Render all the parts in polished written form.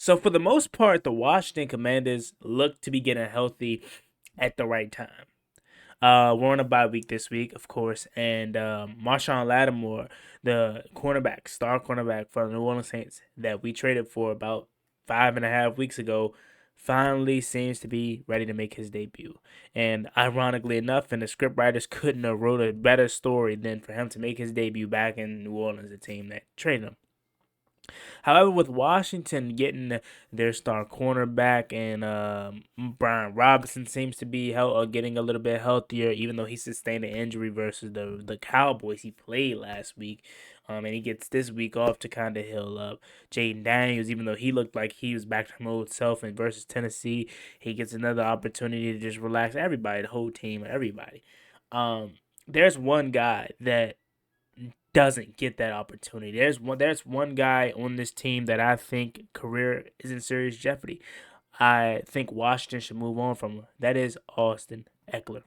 So for the most part, the Washington Commanders look to be getting healthy at the right time. We're on a bye week this week, of course, and Marshawn Lattimore, the cornerback, star cornerback for the New Orleans Saints that we traded for about 5.5 weeks ago, finally seems to be ready to make his debut. And ironically enough, and the scriptwriters couldn't have wrote a better story than for him to make his debut back in New Orleans, the team that traded him. However, with Washington getting their star cornerback and Brian Robinson seems to be getting a little bit healthier, even though he sustained an injury versus the Cowboys. He played last week, and he gets this week off to kind of heal up. Jaden Daniels, even though he looked like he was back to his old self and versus Tennessee, he gets another opportunity to just relax. Everybody, the whole team, everybody. There's one guy that doesn't get that opportunity. There's one guy on this team that I think career is in serious jeopardy. I think Washington should move on from him. That is Austin Ekeler.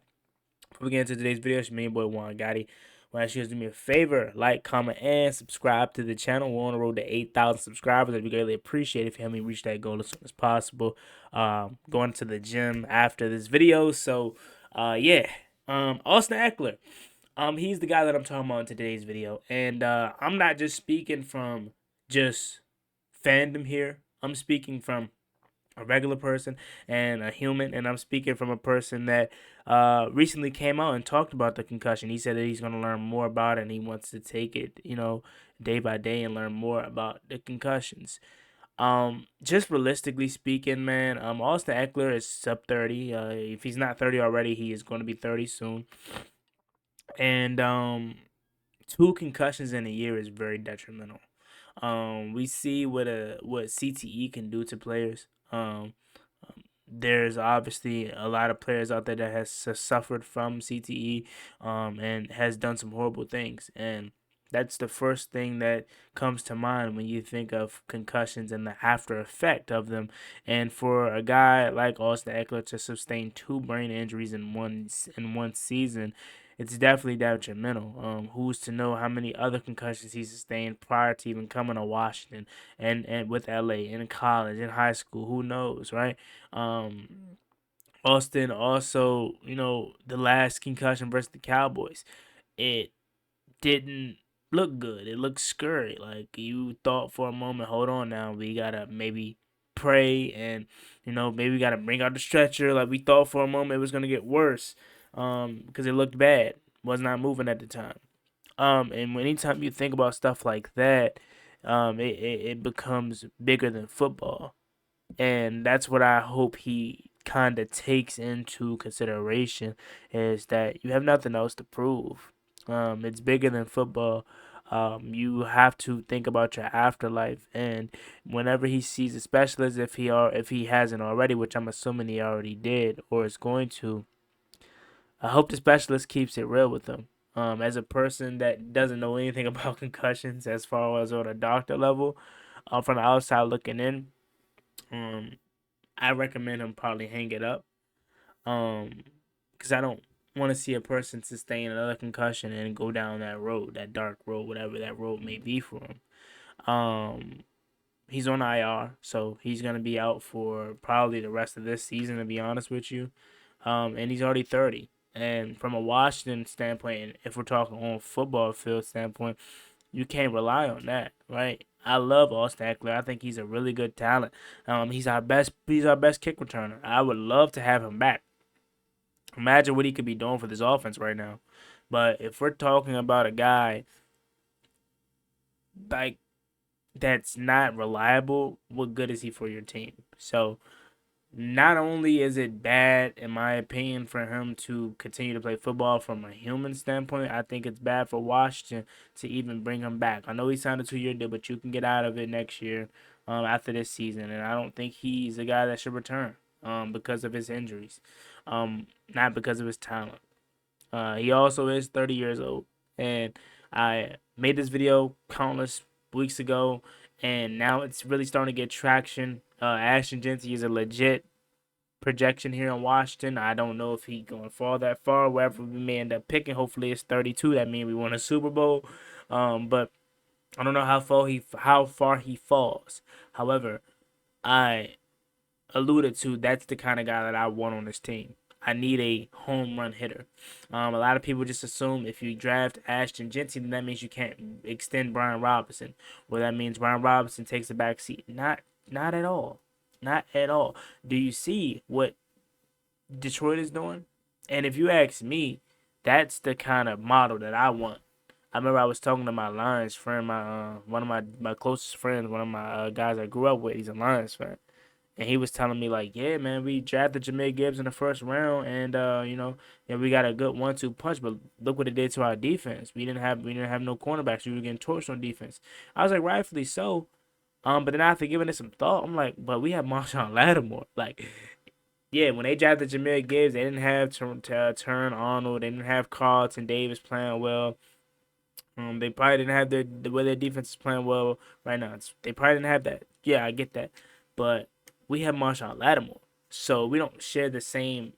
Before we get into today's video, it's me, your boy Juan Gotti. Want to ask you guys to do me a favor, like, comment, and subscribe to the channel. We're on the road to 8,000 subscribers. I'd be greatly appreciated if you help me reach that goal as soon as possible. Going to the gym after this video. So, yeah. Austin Ekeler. He's the guy that I'm talking about in today's video, and I'm not just speaking from just fandom here. I'm speaking from a regular person and a human, and I'm speaking from a person that recently came out and talked about the concussion. He said that he's going to learn more about it, and he wants to take it, day by day and learn more about the concussions. Just realistically speaking, man, Austin Ekeler is sub 30. If he's not 30 already, he is going to be 30 soon. And two concussions in a year is very detrimental. We see what CTE can do to players. There's obviously a lot of players out there that has suffered from CTE, and has done some horrible things. And that's the first thing that comes to mind when you think of concussions and the after effect of them. And for a guy like Austin Ekeler to sustain two brain injuries in one season, it's definitely detrimental. Who's to know how many other concussions he sustained prior to even coming to Washington and with LA in college, in high school? Who knows, right? Um, Austin also, the last concussion versus the Cowboys, it didn't look good. It looked scary. Like you thought for a moment, hold on now, we gotta maybe pray and maybe we gotta bring out the stretcher. Like we thought for a moment it was gonna get worse, because it looked bad. Was not moving at the time. And anytime you think about stuff like that, it becomes bigger than football, and that's what I hope he kind of takes into consideration is that you have nothing else to prove. It's bigger than football. You have to think about your afterlife, and whenever he sees a specialist, if he hasn't already, which I'm assuming he already did or is going to, I hope the specialist keeps it real with him. As a person that doesn't know anything about concussions, as far as on a doctor level, from the outside looking in, um, I recommend him probably hang it up. Because I don't want to see a person sustain another concussion and go down that road, that dark road, whatever that road may be for him. He's on IR, so he's gonna be out for probably the rest of this season, to be honest with you. And he's already 30. And from a Washington standpoint, and if we're talking on football field standpoint, you can't rely on that, right? I love Austin Ekeler. I think he's a really good talent. He's our best kick returner. I would love to have him back. Imagine what he could be doing for this offense right now. But if we're talking about a guy like that's not reliable, what good is he for your team? So not only is it bad, in my opinion, for him to continue to play football from a human standpoint, I think it's bad for Washington to even bring him back. I know he signed a 2-year deal, but you can get out of it next year, after this season. And I don't think he's a guy that should return, because of his injuries, not because of his talent. He also is 30 years old. And I made this video countless weeks ago, and now it's really starting to get traction. Ashton Genty is a legit projection here in Washington. I don't know if he's going to fall that far. Wherever we may end up picking, hopefully it's 32. That means we won a Super Bowl. But I don't know how far he falls. However, I alluded to, that's the kind of guy that I want on this team. I need a home run hitter. A lot of people just assume if you draft Ashton Genty, then that means you can't extend Brian Robinson, or that means Brian Robinson takes the back seat. Not at all. Not at all. Do you see what Detroit is doing? And if you ask me, that's the kind of model that I want. I remember I was talking to my Lions friend, my one of my closest friends, one of my guys I grew up with. He's a Lions fan, and he was telling me like, yeah, man, we drafted Jameer Gibbs in the first round, and yeah, we got a good 1-2 punch, but look what it did to our defense. We didn't have no cornerbacks. We were getting torched on defense. I was like, rightfully so. But then after giving it some thought, I'm like, but we have Marshawn Lattimore. Like, yeah, when they drafted Jameer Gibbs, they didn't have Turn Arnold. They didn't have Carlton Davis playing well. They probably didn't have the way their defense is playing well right now. They probably didn't have that. Yeah, I get that, but we have Marshawn Lattimore, so we don't share the same.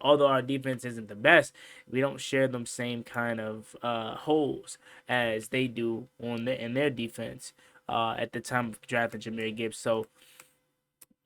Although our defense isn't the best, we don't share them same kind of holes as they do in their defense at the time of drafting Jameer Gibbs. So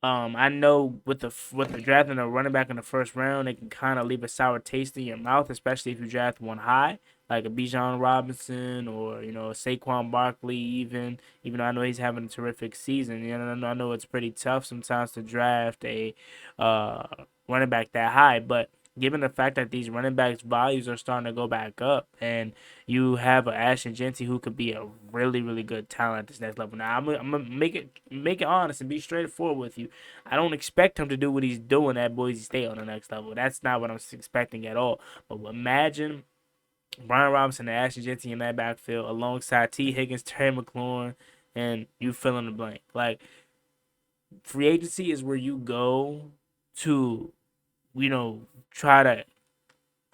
I know with the drafting a running back in the first round, it can kind of leave a sour taste in your mouth, especially if you draft one high, like a Bijan Robinson or Saquon Barkley. Even though I know he's having a terrific season, I know it's pretty tough sometimes to draft a uh, running back that high, but given the fact that these running backs values are starting to go back up, and you have a Ashton Genty who could be a really, really good talent at this next level. Now I'm gonna make it honest and be straightforward with you. I don't expect him to do what he's doing at Boise State on the next level. That's not what I'm expecting at all. But imagine Brian Robinson and Ashton Genty in that backfield alongside T. Higgins, Terry McLaurin, and you fill in the blank. Like, free agency is where you go to, try to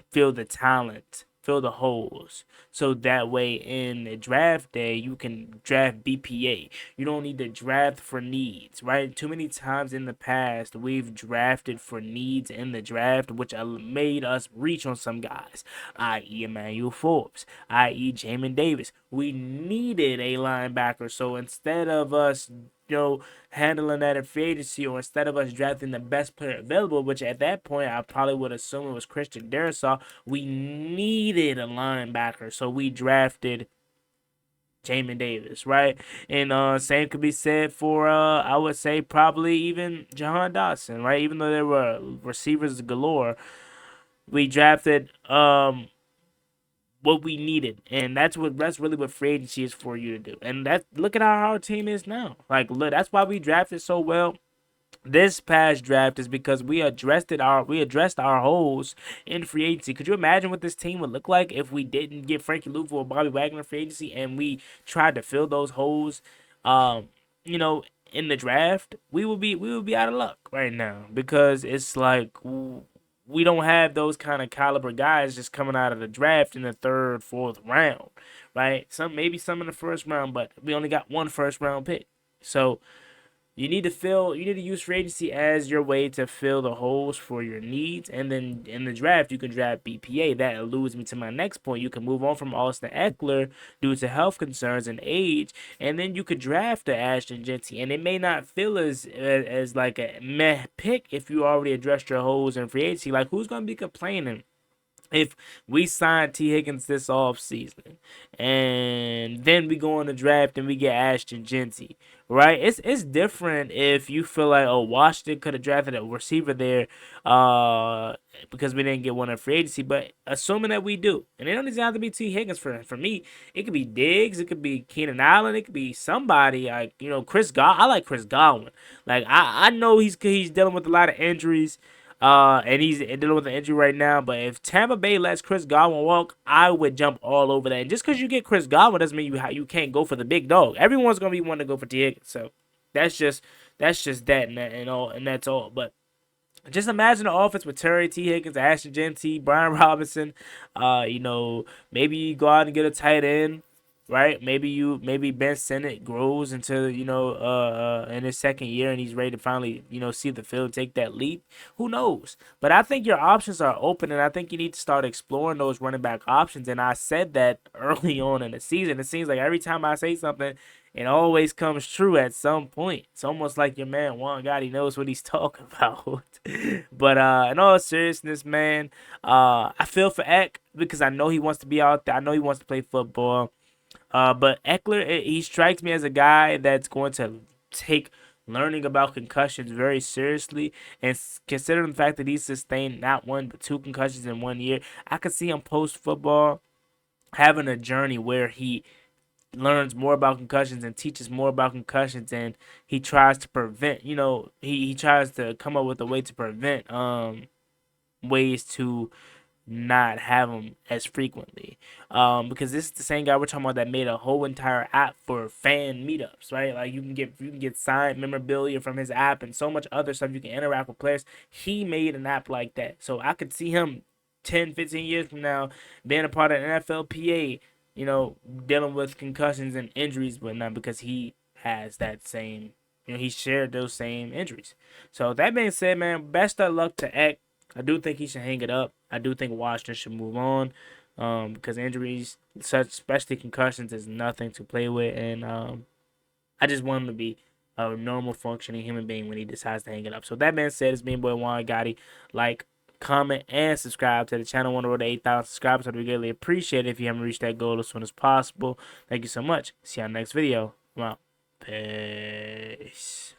fill the talent, fill the holes. So that way in the draft day, you can draft BPA. You don't need to draft for needs, right? Too many times in the past, we've drafted for needs in the draft, which made us reach on some guys, i.e. Emmanuel Forbes, i.e. Jamin Davis. We needed a linebacker. So instead of us handling that in free agency, or instead of us drafting the best player available, which at that point I probably would assume it was Christian Darrisaw, we needed a linebacker, so we drafted Jamin Davis, right? And same could be said for I would say probably even Jahan Dotson, right? Even though there were receivers galore, we drafted what we needed, and that's really what free agency is for you to do. And look at how our team is now. Like, look, that's why we drafted so well this past draft, is because we addressed our holes in free agency. Could you imagine what this team would look like if we didn't get Frankie Luvu or Bobby Wagner in free agency, and we tried to fill those holes, um, you know, in the draft? We would be out of luck right now, because it's like we don't have those kind of caliber guys just coming out of the draft in the third, fourth round, right? Maybe some in the first round, but we only got one first round pick. So you need to use free agency as your way to fill the holes for your needs. And then in the draft, you can draft BPA. That alludes me to my next point. You can move on from Austin Ekeler due to health concerns and age, and then you could draft the Ashton Genty. And it may not feel as like a meh pick if you already addressed your holes in free agency. Like, who's going to be complaining if we sign T. Higgins this offseason and then we go on the draft and we get Ashton Genty, right? It's different if you feel like, oh, Washington could have drafted a receiver there because we didn't get one in free agency, but assuming that we do, and it don't even have to be T. Higgins for me, it could be Diggs, it could be Keenan Allen, it could be somebody like, Chris Godwin. I like Chris Godwin. Like, I know he's dealing with a lot of injuries. And he's dealing with an injury right now. But if Tampa Bay lets Chris Godwin walk, I would jump all over that. And just because you get Chris Godwin doesn't mean you can't go for the big dog. Everyone's gonna be wanting to go for T. Higgins. So that's just that and all, and that's all. But just imagine the offense with Terry, T. Higgins, Ashton Genty, Brian Robinson. Maybe you go out and get a tight end, right? Maybe Ben Sinnott grows into in his second year, and he's ready to finally see the field, take that leap. Who knows? But I think your options are open, and I think you need to start exploring those running back options. And I said that early on in the season. It seems like every time I say something, it always comes true at some point. It's almost like your man Juan Gotti knows what he's talking about. But in all seriousness, man, I feel for Eck because I know he wants to be out there. I know he wants to play football. But Ekeler, he strikes me as a guy that's going to take learning about concussions very seriously. And considering the fact that he sustained not one but two concussions in 1 year, I could see him post football having a journey where he learns more about concussions and teaches more about concussions, and he tries to prevent. He tries to come up with a way to prevent ways to not have them as frequently. Because this is the same guy we're talking about that made a whole entire app for fan meetups, right? Like you can get signed memorabilia from his app and so much other stuff. You can interact with players. He made an app like that. So I could see him 10, 15 years from now being a part of NFLPA, dealing with concussions and injuries, but not because he has that same, he shared those same injuries. So that being said, man, best of luck to Eck. I do think he should hang it up. I do think Washington should move on, because injuries, such especially concussions, is nothing to play with, and I just want him to be a normal functioning human being when he decides to hang it up. So that being said, it's me, boy Juan Gotti. Like, comment, and subscribe to the channel. On the road to 8,000 subscribers. I'd be greatly appreciated if you haven't reached that goal as soon as possible. Thank you so much. See you on the next video. I'm out. Peace.